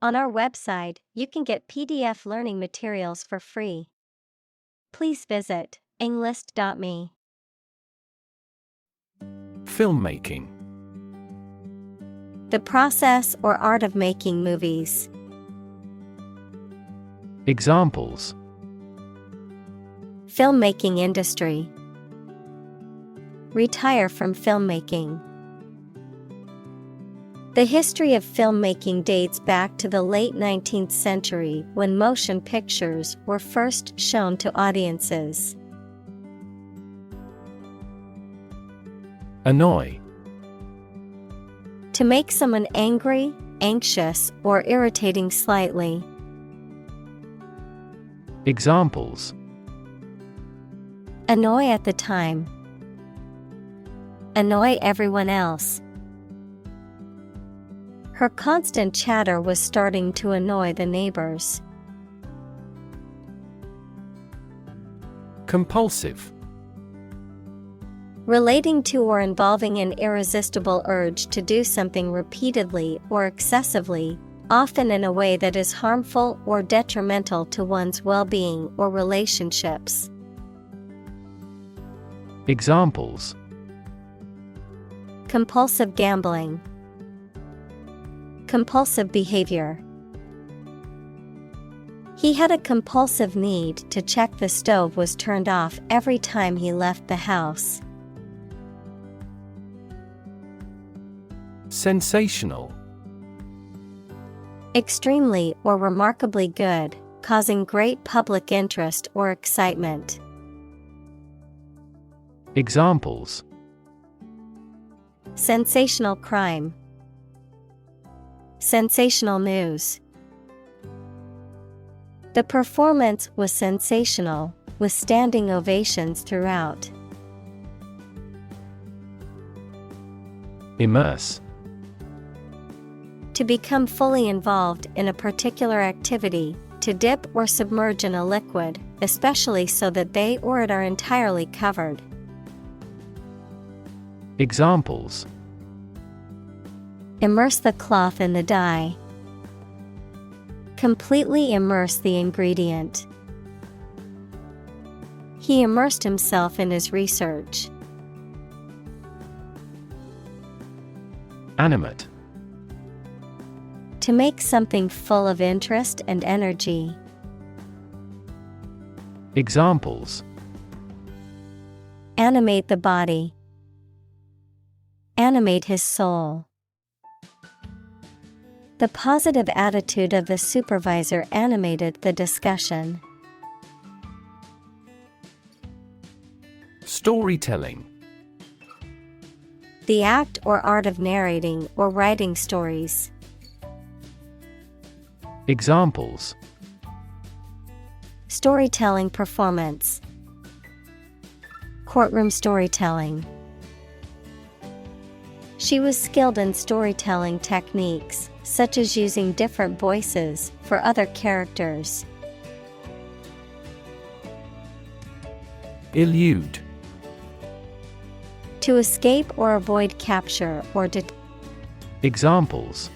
On our website, you can get PDF learning materials for free. Please visit englist.me. Filmmaking. The process or art of making movies. Examples: Filmmaking industry. Retire from filmmaking. The history of filmmaking dates back to the late 19th century when motion pictures were first shown to audiences. Annoy. To make someone angry, anxious, or irritating slightly. Examples: Annoy at the time. Annoy everyone else. Her constant chatter was starting to annoy the neighbors. Compulsive. Relating to or involving an irresistible urge to do something repeatedly or excessively, often in a way that is harmful or detrimental to one's well-being or relationships. Examples: Compulsive gambling. Compulsive behavior. He had a compulsive need to check the stove was turned off every time he left the house. Sensational. Extremely or remarkably good, causing great public interest or excitement. Examples: Sensational crime. Sensational news. The performance was sensational, with standing ovations throughout. Immerse. To become fully involved in a particular activity, to dip or submerge in a liquid, especially so that they or it are entirely covered. Examples: Immerse the cloth in the dye. Completely immerse the ingredient. He immersed himself in his research. Animate. To make something full of interest and energy. Examples: Animate the body. Animate his soul. The positive attitude of the supervisor animated the discussion. Storytelling. The act or art of narrating or writing stories. Examples: Storytelling performance. Courtroom storytelling. She was skilled in storytelling techniques, such as using different voices for other characters. Elude. To escape or avoid capture or Examples: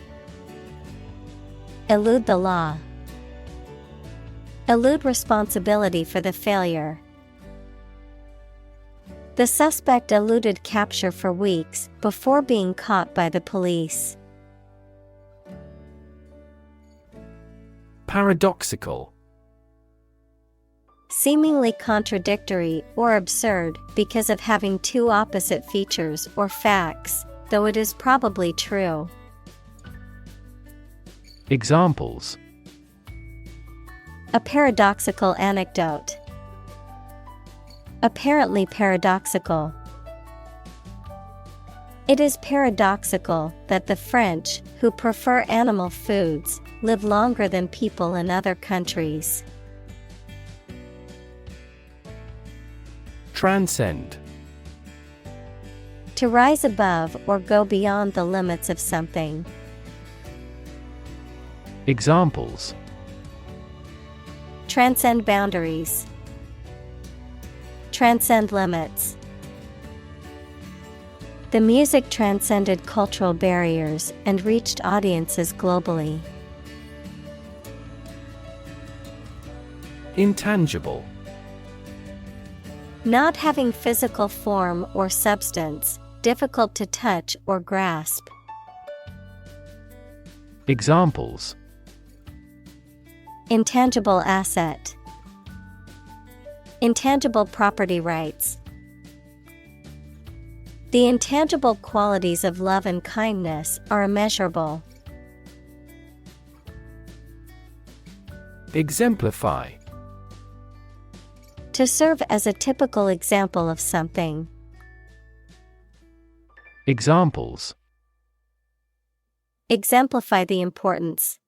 elude the law. Elude responsibility for the failure. The suspect eluded capture for weeks before being caught by the police. Paradoxical. Seemingly contradictory or absurd because of having two opposite features or facts, though it is probably true. Examples: A paradoxical anecdote. Apparently paradoxical. It is paradoxical that the French, who prefer animal foods, live longer than people in other countries. Transcend. To rise above or go beyond the limits of something. Examples: Transcend boundaries. Transcend limits. The music transcended cultural barriers and reached audiences globally. Intangible. Not having physical form or substance, difficult to touch or grasp. Examples: Intangible asset. Intangible property rights. The intangible qualities of love and kindness are immeasurable. Exemplify. To serve as a typical example of something. Examples: Exemplify the importance.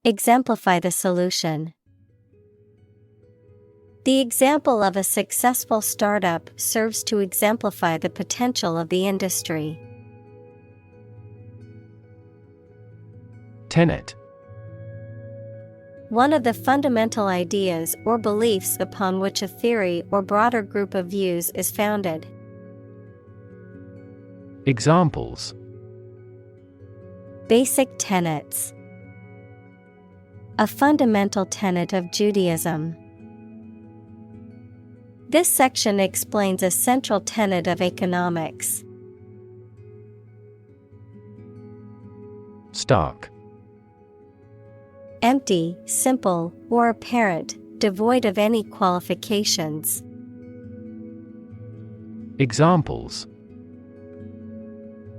Exemplify the solution. The example of a successful startup serves to exemplify the potential of the industry. Tenet. One of the fundamental ideas or beliefs upon which a theory or broader group of views is founded. Examples: Basic tenets. A fundamental tenet of Judaism. This section explains a central tenet of economics. Stark. Empty, simple, or apparent, devoid of any qualifications. Examples: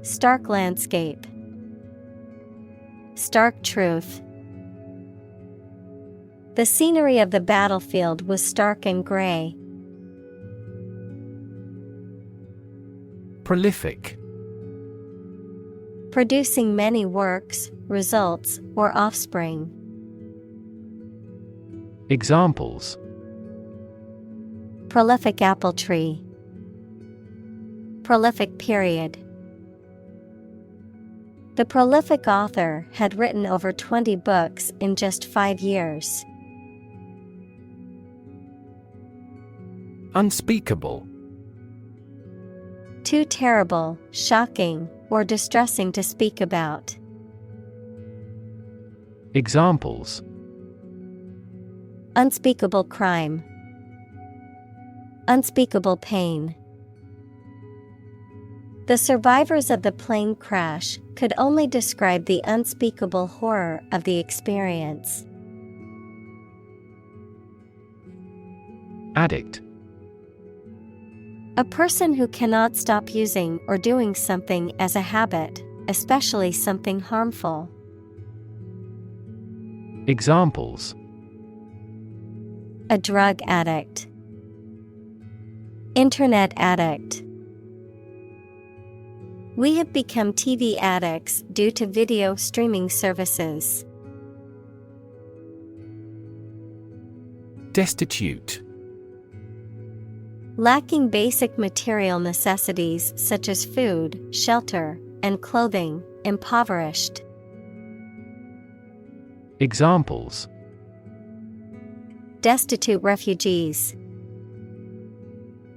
Stark landscape. Stark truth. The scenery of the battlefield was stark and gray. Prolific. Producing many works, results, or offspring. Examples: Prolific apple tree. Prolific period. The prolific author had written over 20 books in just 5 years. Unspeakable. Too terrible, shocking, or distressing to speak about. Examples: Unspeakable crime. Unspeakable pain. The survivors of the plane crash could only describe the unspeakable horror of the experience. Addict. A person who cannot stop using or doing something as a habit, especially something harmful. Examples: A drug addict. Internet addict. We have become TV addicts due to video streaming services. Destitute. Lacking basic material necessities such as food, shelter, and clothing, impoverished. Examples: Destitute refugees.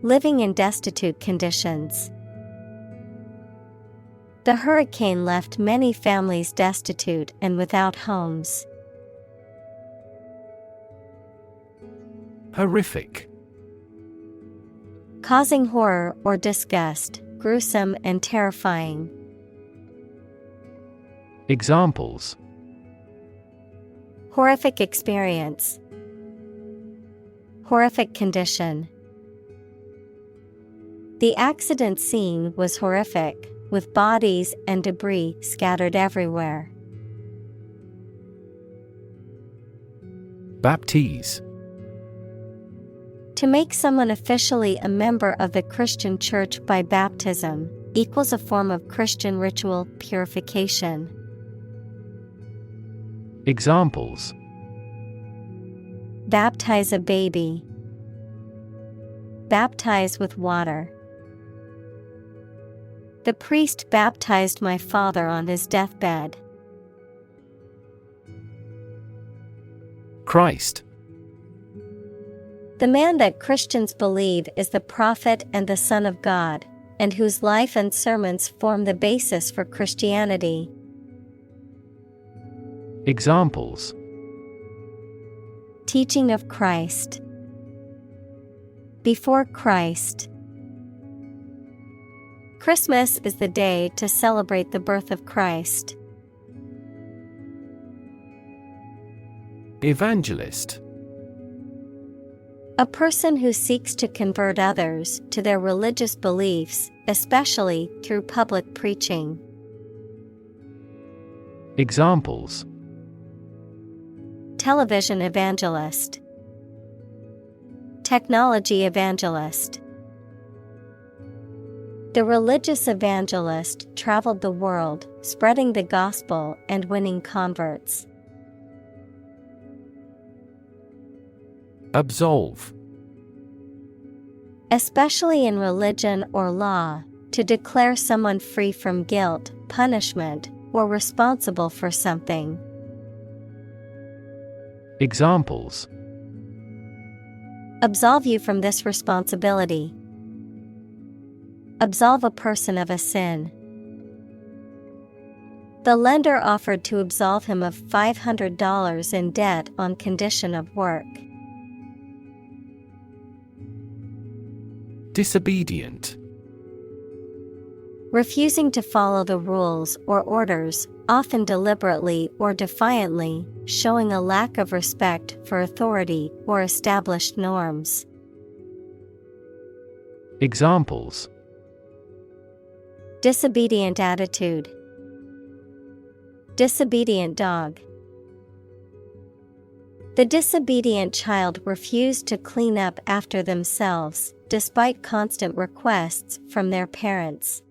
Living in destitute conditions. The hurricane left many families destitute and without homes. Horrific. Causing horror or disgust, gruesome and terrifying. Examples: Horrific experience. Horrific condition. The accident scene was horrific, with bodies and debris scattered everywhere. Baptize. To make someone officially a member of the Christian church by baptism equals a form of Christian ritual purification. Examples: Baptize a baby. Baptize with water. The priest baptized my father on his deathbed. Christ. The man that Christians believe is the prophet and the Son of God, and whose life and sermons form the basis for Christianity. Examples: Teaching of Christ. Before Christ. Christmas is the day to celebrate the birth of Christ. Evangelist. A person who seeks to convert others to their religious beliefs, especially through public preaching. Examples: Television evangelist, technology evangelist. The religious evangelist traveled the world, spreading the gospel and winning converts. Absolve. Especially in religion or law, to declare someone free from guilt, punishment, or responsible for something. Examples: Absolve you from this responsibility. Absolve a person of a sin. The lender offered to absolve him of $500 in debt on condition of work. Disobedient. Refusing to follow the rules or orders, often deliberately or defiantly, showing a lack of respect for authority or established norms. Examples: Disobedient attitude. Disobedient dog. The disobedient child refused to clean up after themselves, despite constant requests from their parents.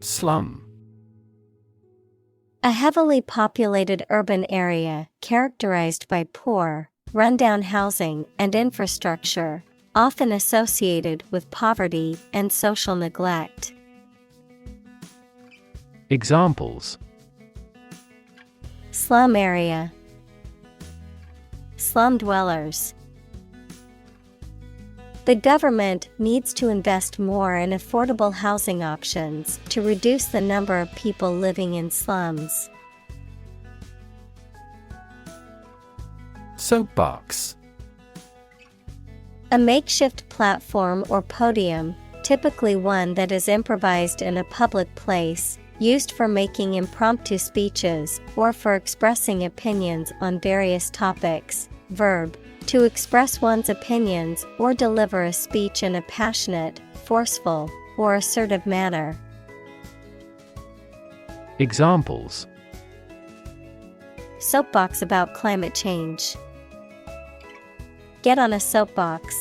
Slum. A heavily populated urban area characterized by poor, rundown housing and infrastructure, often associated with poverty and social neglect. Examples: Slum area. Slum dwellers. The government needs to invest more in affordable housing options to reduce the number of people living in slums. Soapbox. A makeshift platform or podium, typically one that is improvised in a public place, used for making impromptu speeches or for expressing opinions on various topics. Verb: to express one's opinions or deliver a speech in a passionate, forceful, or assertive manner. Examples: Soapbox about climate change. Get on a soapbox.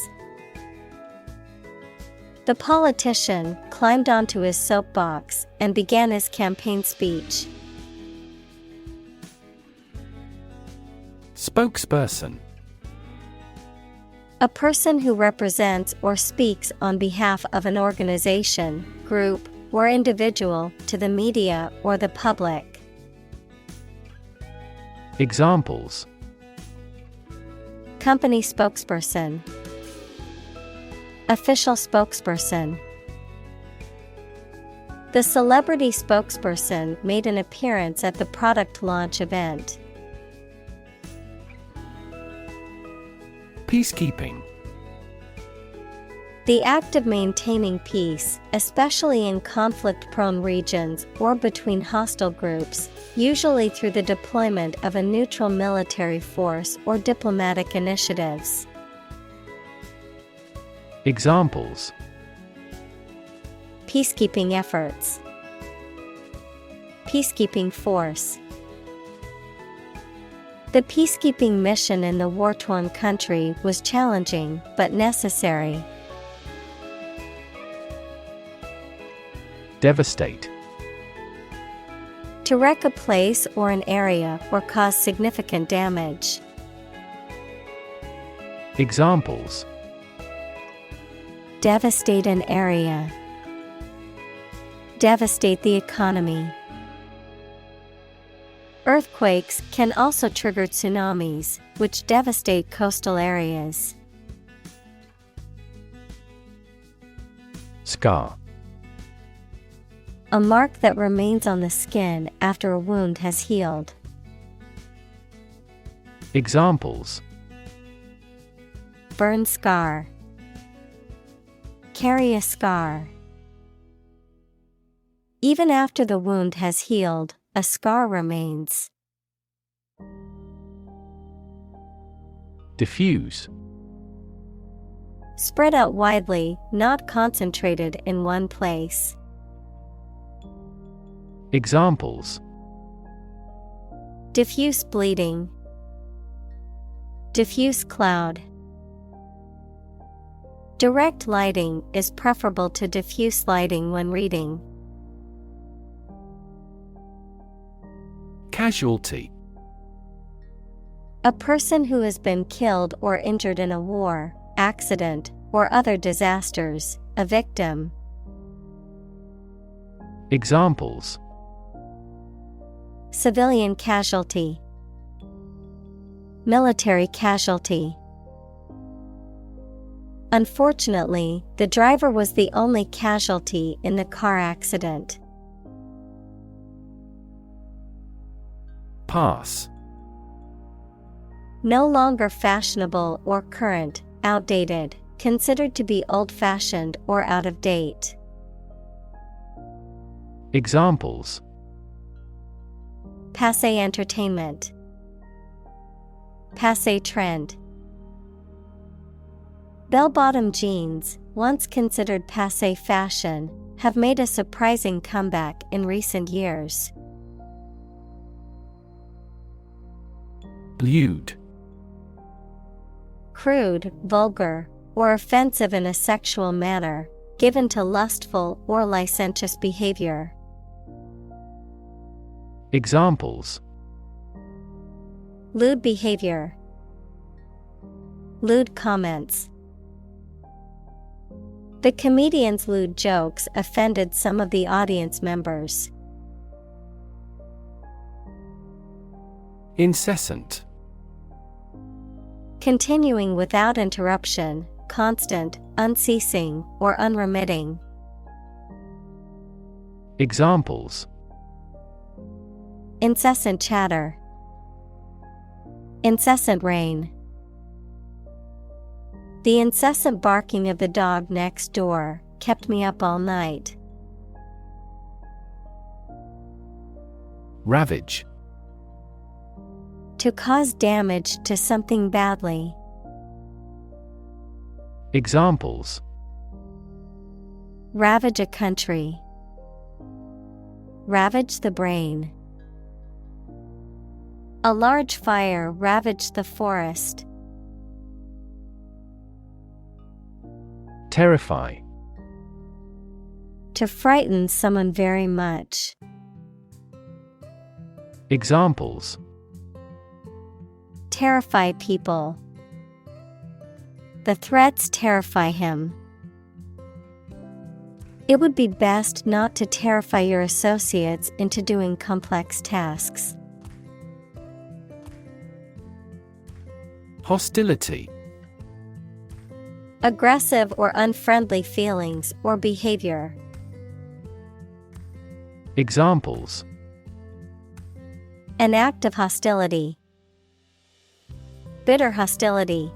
The politician climbed onto his soapbox and began his campaign speech. Spokesperson. A person who represents or speaks on behalf of an organization, group, or individual to the media or the public. Examples: Company spokesperson. Official spokesperson. The celebrity spokesperson made an appearance at the product launch event. Peacekeeping. The act of maintaining peace, especially in conflict-prone regions or between hostile groups, usually through the deployment of a neutral military force or diplomatic initiatives. Examples: Peacekeeping efforts. Peacekeeping force. The peacekeeping mission in the war-torn country was challenging but necessary. Devastate. To wreck a place or an area or cause significant damage. Examples: Devastate an area. Devastate the economy. Earthquakes can also trigger tsunamis, which devastate coastal areas. Scar. A mark that remains on the skin after a wound has healed. Examples: burn scar, carry a scar. Even after the wound has healed, a scar remains. Diffuse. Spread out widely, not concentrated in one place. Examples: diffuse bleeding, diffuse cloud. Direct lighting is preferable to diffuse lighting when reading. Casualty. A person who has been killed or injured in a war, accident, or other disasters, a victim. Examples: civilian casualty, military casualty. Unfortunately, the driver was the only casualty in the car accident. Pass. No longer fashionable or current, outdated, considered to be old-fashioned or out of date. Examples: passé entertainment, passé trend. Bell-bottom jeans, once considered passé fashion, have made a surprising comeback in recent years. Lewd. Crude, vulgar, or offensive in a sexual manner, given to lustful or licentious behavior. Examples: lewd behavior, lewd comments. The comedian's lewd jokes offended some of the audience members. Incessant. Continuing without interruption, constant, unceasing, or unremitting. Examples: incessant chatter, incessant rain. The incessant barking of the dog next door kept me up all night. Ravage. To cause damage to something badly. Examples: ravage a country, ravage the brain. A large fire ravaged the forest. Terrify. To frighten someone very much. Examples: terrify people. The threats terrify him. It would be best not to terrify your associates into doing complex tasks. Hostility. Aggressive or unfriendly feelings or behavior. Examples: an act of hostility, bitter hostility.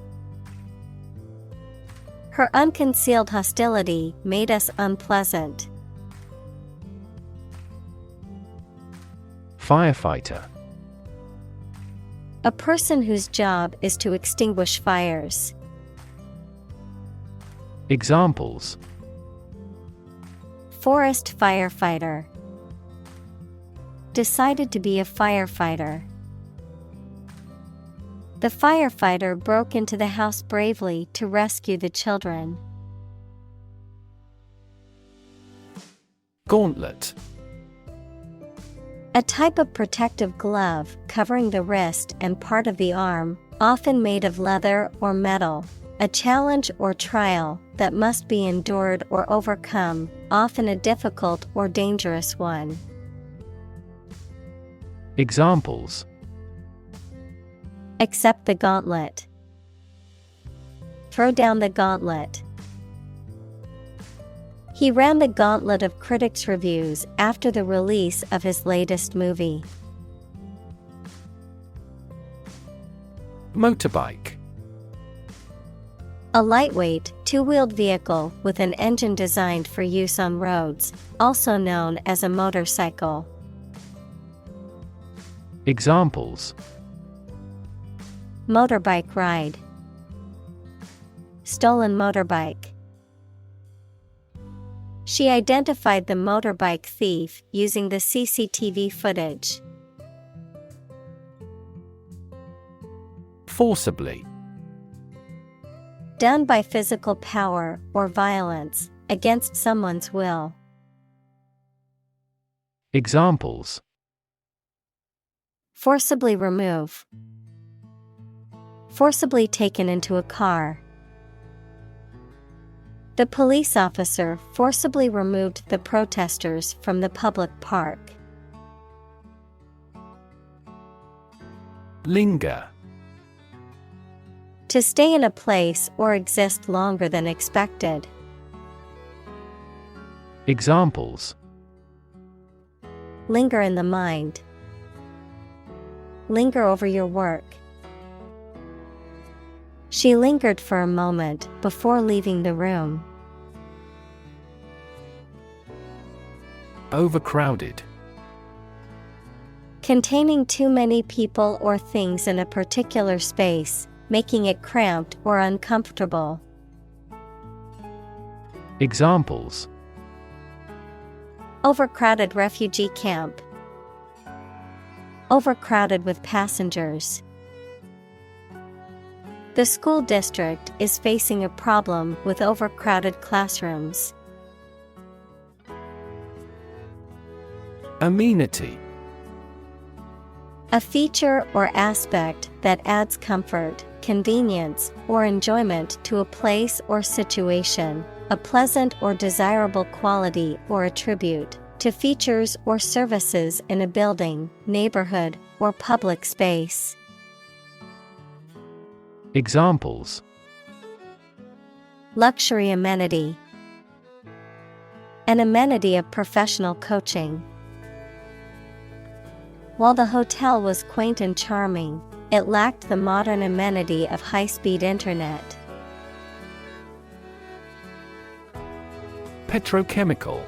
Her unconcealed hostility made us unpleasant. Firefighter. A person whose job is to extinguish fires. Examples: forest firefighter. Decided to be a firefighter. The firefighter broke into the house bravely to rescue the children. Gauntlet. A type of protective glove covering the wrist and part of the arm, often made of leather or metal. A challenge or trial that must be endured or overcome, often a difficult or dangerous one. Examples: accept the gauntlet. Throw down the gauntlet. He ran the gauntlet of critics' reviews after the release of his latest movie. Motorbike. A lightweight, two-wheeled vehicle with an engine designed for use on roads, also known as a motorcycle. Examples: Motorbike ride. Stolen motorbike. She identified the motorbike thief using the CCTV footage. Forcibly. Done by physical power or violence, against someone's will. Examples: Forcibly remove. Forcibly taken into a car. The police officer forcibly removed the protesters from the public park. Linger. To stay in a place or exist longer than expected. Examples: Linger in the mind. Linger over your work. She lingered for a moment before leaving the room. Overcrowded. Containing too many people or things in a particular space, making it cramped or uncomfortable. Examples: Overcrowded refugee camp. Overcrowded with passengers. The school district is facing a problem with overcrowded classrooms. Amenity. A feature or aspect that adds comfort, convenience, or enjoyment to a place or situation, a pleasant or desirable quality or attribute, to features or services in a building, neighborhood, or public space. Examples: Luxury amenity. An amenity of professional coaching. While the hotel was quaint and charming, it lacked the modern amenity of high-speed internet. Petrochemical.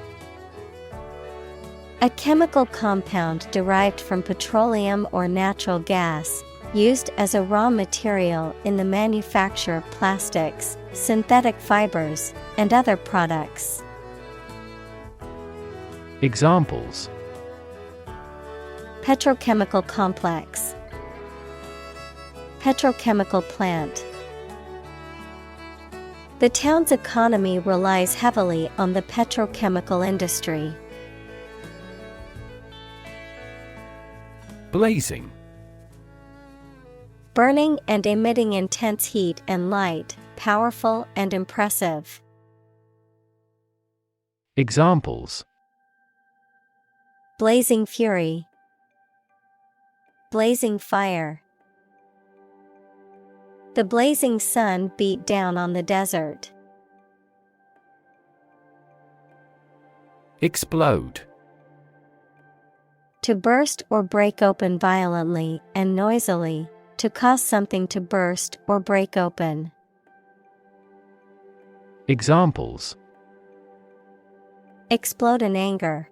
A chemical compound derived from petroleum or natural gas, used as a raw material in the manufacture of plastics, synthetic fibers, and other products. Examples: Petrochemical complex. Petrochemical plant. The town's economy relies heavily on the petrochemical industry. Blazing. Burning and emitting intense heat and light, powerful and impressive. Examples: Blazing fury. Blazing fire. The blazing sun beat down on the desert. Explode. To burst or break open violently and noisily, to cause something to burst or break open. Examples: Explode in anger.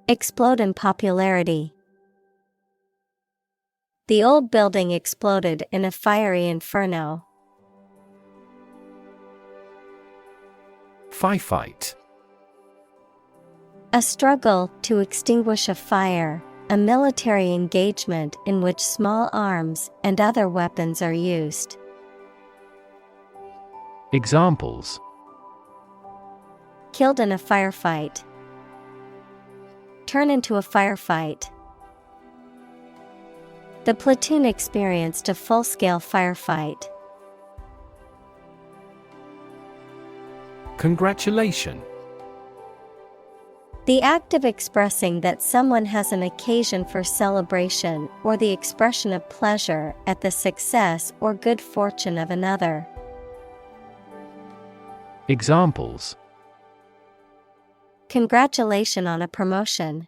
Explode in popularity. The old building exploded in a fiery inferno. Firefight. A struggle to extinguish a fire, a military engagement in which small arms and other weapons are used. Examples: Killed in a firefight. Turn into a firefight. The platoon experienced a full-scale firefight. Congratulation. The act of expressing that someone has an occasion for celebration or the expression of pleasure at the success or good fortune of another. Examples: Congratulation on a promotion.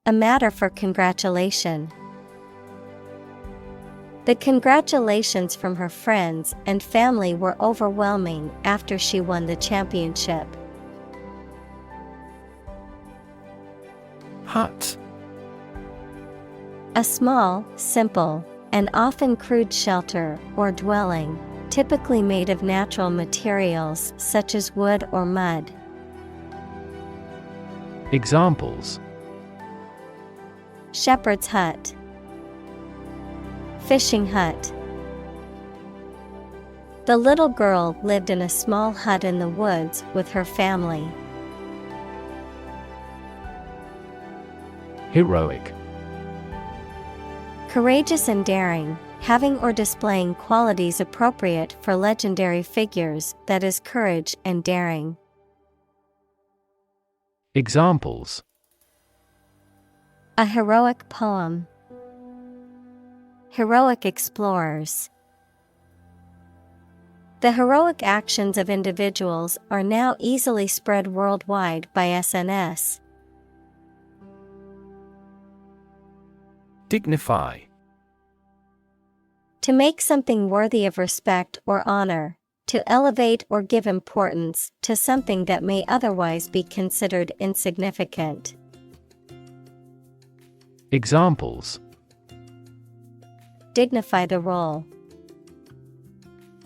A matter for congratulation. The congratulations from her friends and family were overwhelming after she won the championship. Hut. A small, simple, and often crude shelter or dwelling, typically made of natural materials such as wood or mud. Examples: Shepherd's hut, fishing hut. The little girl lived in a small hut in the woods with her family. Heroic. Courageous and daring, having or displaying qualities appropriate for legendary figures, that is, courage and daring. Examples: A heroic poem. Heroic explorers. The heroic actions of individuals are now easily spread worldwide by SNS. Dignify. To make something worthy of respect or honor, to elevate or give importance to something that may otherwise be considered insignificant. Examples: Dignify the role.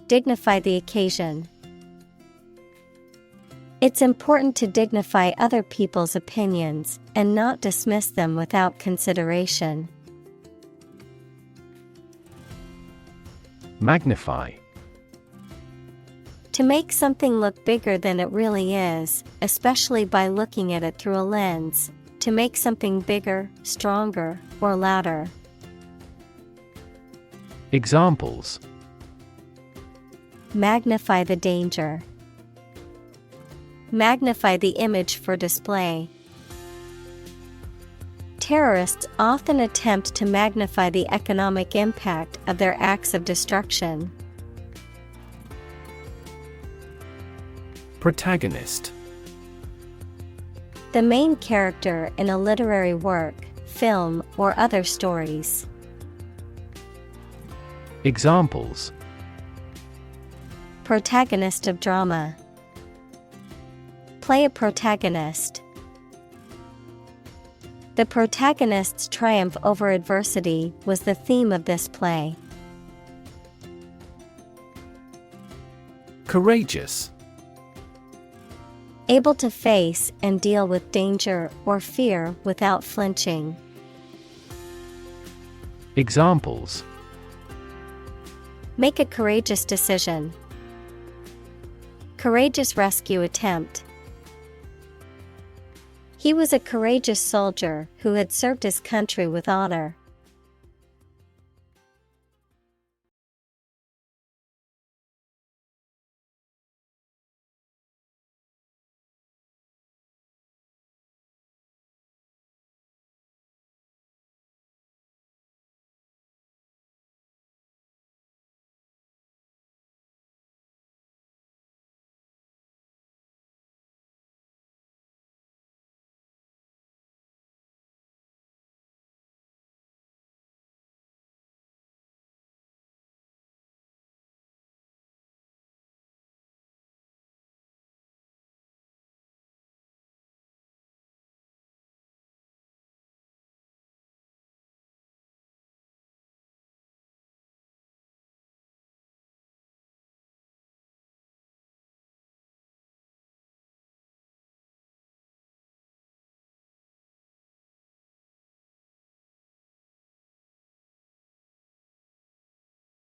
Dignify the occasion. It's important to dignify other people's opinions and not dismiss them without consideration. Magnify. To make something look bigger than it really is, especially by looking at it through a lens. To make something bigger, stronger, or louder. Examples: Magnify the danger. Magnify the image for display. Terrorists often attempt to magnify the economic impact of their acts of destruction. Protagonist. The main character in a literary work, film, or other stories. Examples: Protagonist of drama. Play a protagonist. The protagonist's triumph over adversity was the theme of this play. Courageous. Able to face and deal with danger or fear without flinching. Examples: Make a courageous decision. Courageous rescue attempt. He was a courageous soldier who had served his country with honor.